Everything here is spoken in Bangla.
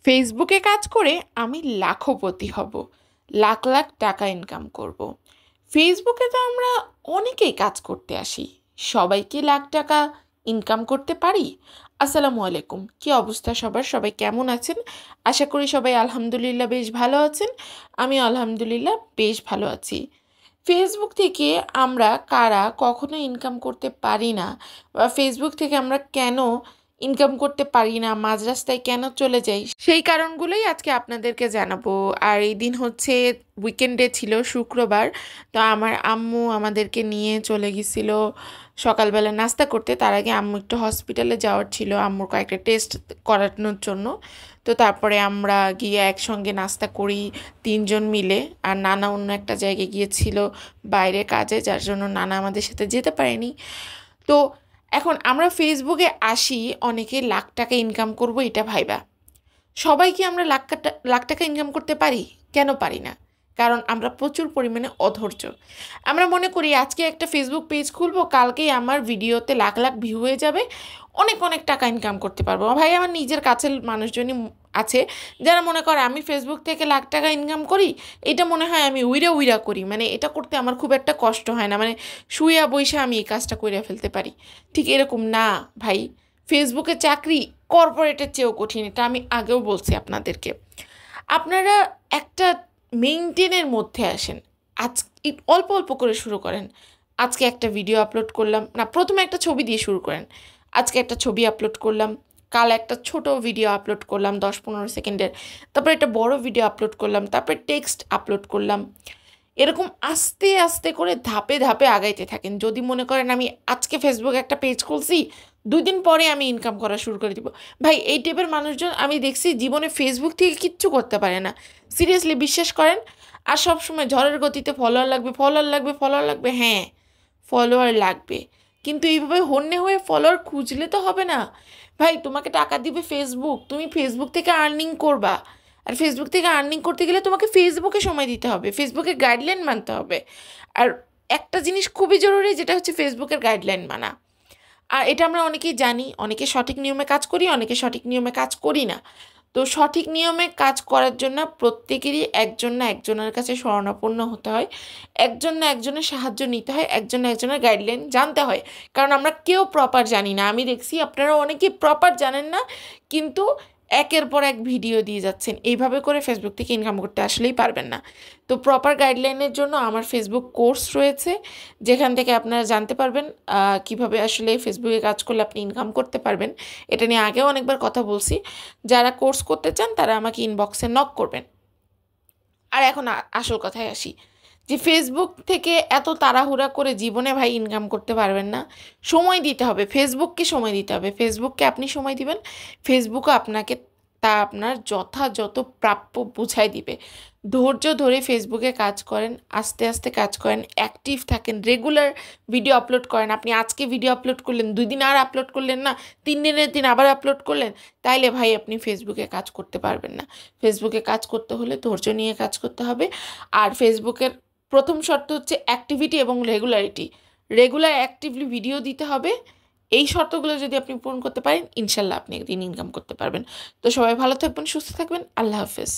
ফেসবুকে কাজ করে আমি লাখপতি হব, লাখ লাখ টাকা ইনকাম করব। ফেসবুকে তো আমরা অনেকেই কাজ করতে আসি, সবাই কি লাখ টাকা ইনকাম করতে পারি? আসসালামু আলাইকুম, কি অবস্থা সবার? সবাই কেমন আছেন? আশা করি সবাই আলহামদুলিল্লাহ বেশ ভালো আছেন। আমি আলহামদুলিল্লাহ বেশ ভালো আছি। ফেসবুক থেকে আমরা কারা কখনো ইনকাম করতে পারি না, বা ফেসবুক থেকে আমরা কেন ইনকাম করতে পারি না, মাঝ রাস্তায় কেন চলে যাই, সেই কারণগুলোই আজকে আপনাদেরকে জানাবো। আর এই দিন হচ্ছে উইকেন্ডে ছিল, শুক্রবার। তো আমার আম্মু আমাদেরকে নিয়ে চলে গেছিল সকালবেলা নাস্তা করতে। তার আগে আম্মু একটু হসপিটালে যাওয়ার ছিল আম্মুর কয়েকটা টেস্ট করানোর জন্য। তো তারপরে আমরা গিয়ে একসঙ্গে নাস্তা করি তিনজন মিলে। আর নানা অন্য একটা জায়গায় গিয়েছিল বাইরে কাজে, যার জন্য নানা আমাদের সাথে যেতে পারেনি। তো এখন আমরা ফেসবুকে আসি অনেকে লাখ টাকা ইনকাম করব এটা ভাইবা। সবাই কি আমরা লাখ টাকা ইনকাম করতে পারি? কেন পারি না? কারণ আমরা প্রচুর পরিমাণে অধৈর্য। আমরা মনে করি আজকে একটা ফেসবুক পেজ খুলবো, কালকেই আমার ভিডিওতে লাখ লাখ ভিউ হয়ে যাবে, অনেক অনেক টাকা ইনকাম করতে পারবো। ভাই, আমার নিজের কাছের মানুষজনই আছে যারা মনে করে আমি ফেসবুক থেকে লাখ টাকা ইনকাম করি, এটা মনে হয় আমি উইরা উইরা করি, মানে এটা করতে আমার খুব একটা কষ্ট হয় না, মানে শুইয়া বইসা আমি এই কাজটা করে ফেলতে পারি। ঠিক এরকম না ভাই, ফেসবুকে চাকরি কর্পোরেটের চেয়েও কঠিন, এটা আমি আগেও বলছি আপনাদেরকে। আপনারা একটা মেইনটেনের মধ্যে আসেন। আজ অল্প অল্প করে শুরু করেন। আজকে একটা ভিডিও আপলোড করলাম না, প্রথমে একটা ছবি দিয়ে শুরু করেন। আজকে একটা ছবি আপলোড করলাম, কাল একটা ছোট ভিডিও আপলোড করলাম 10-15 সেকেন্ডের, তারপর একটা বড় ভিডিও আপলোড করলাম, তারপরে টেক্সট আপলোড করলাম। এরকম আস্তে আস্তে করে ধাপে ধাপে আগাইতে থাকেন। যদি মনে করেন আমি আজকে ফেসবুকে একটা পেজ খুলছি, 2 দিন পরে আমি ইনকাম করা শুরু করে দিব, ভাই এই টাইপের মানুষজন আমি দেখছি জীবনে ফেসবুক থেকে কিচ্ছু করতে পারে না। সিরিয়াসলি বিশ্বাস করেন। আর সবসময় ঝড়ের গতিতে ফলোয়ার লাগবে, ফলোয়ার লাগবে, ফলোয়ার লাগবে। হ্যাঁ, ফলোয়ার লাগবে, কিন্তু এইভাবে হন্যে হয়ে ফলোয়ার খুঁজলে তো হবে না। ভাই, তোমাকে টাকা দিবে ফেসবুক, তুমি ফেসবুক থেকে আর্নিং করবা। আর ফেসবুক থেকে আর্নিং করতে গেলে তোমাকে ফেসবুকে সময় দিতে হবে, ফেসবুকের গাইডলাইন মানতে হবে। আর একটা জিনিস খুবই জরুরি, যেটা হচ্ছে ফেসবুকের গাইডলাইন মানা। আর এটা আমরা অনেকেই জানি, অনেকে সঠিক নিয়মে কাজ করি, অনেকে সঠিক নিয়মে কাজ করি না। তো সঠিক নিয়মে কাজ করার জন্য প্রত্যেকেরই একজন না একজনের কাছে শরণাপন্ন হতে হয়, একজন না একজনের সাহায্য নিতে হয়, একজন না একজনের গাইডলাইন জানতে হয়। কারণ আমরা কেউ প্রপার জানি না। আমি দেখছি আপনারা অনেকেই প্রপার জানেন না, কিন্তু একের পর এক ভিডিও দিয়ে যাচ্ছেন। এইভাবে করে ফেসবুক থেকে ইনকাম করতে আসলেই পারবেন না। তো প্রপার গাইডলাইনের জন্য আমার ফেসবুক কোর্স রয়েছে, যেখান থেকে আপনারা জানতে পারবেন কিভাবে আসলে ফেসবুকে কাজ করলে আপনি ইনকাম করতে পারবেন। এটা নিয়ে আগেও অনেকবার কথা বলছি। যারা কোর্স করতে চান তারা আমাকে ইনবক্সে নক করবেন। আর এখন আসল কথায় আসি, যে ফেসবুক থেকে এত তাড়াহুড়া করে জীবনে ভাই ইনকাম করতে পারবেন না। সময় দিতে হবে, ফেসবুককে সময় দিতে হবে। ফেসবুককে আপনি সময় দিবেন, ফেসবুকও আপনাকে তা আপনার যথাযথ প্রাপ্য বুঝাই দিবে। ধৈর্য ধরে ফেসবুকে কাজ করেন, আস্তে আস্তে কাজ করেন, অ্যাক্টিভ থাকেন, রেগুলার ভিডিও আপলোড করেন। আপনি আজকে ভিডিও আপলোড করলেন, 2 দিন আর আপলোড করলেন না, 3 দিনের দিন আবার আপলোড করলেন, তাইলে ভাই আপনি ফেসবুকে কাজ করতে পারবেন না। ফেসবুকে কাজ করতে হলে ধৈর্য নিয়ে কাজ করতে হবে। আর ফেসবুকের প্রথম শর্ত হচ্ছে অ্যাক্টিভিটি এবং রেগুলারিটি। রেগুলার অ্যাক্টিভলি ভিডিও দিতে হবে। এই শর্তগুলো যদি আপনি পূরণ করতে পারেন, ইনশাল্লাহ আপনি একদিন ইনকাম করতে পারবেন। তো সবাই ভালো থাকবেন, সুস্থ থাকবেন। আল্লাহ হাফেজ।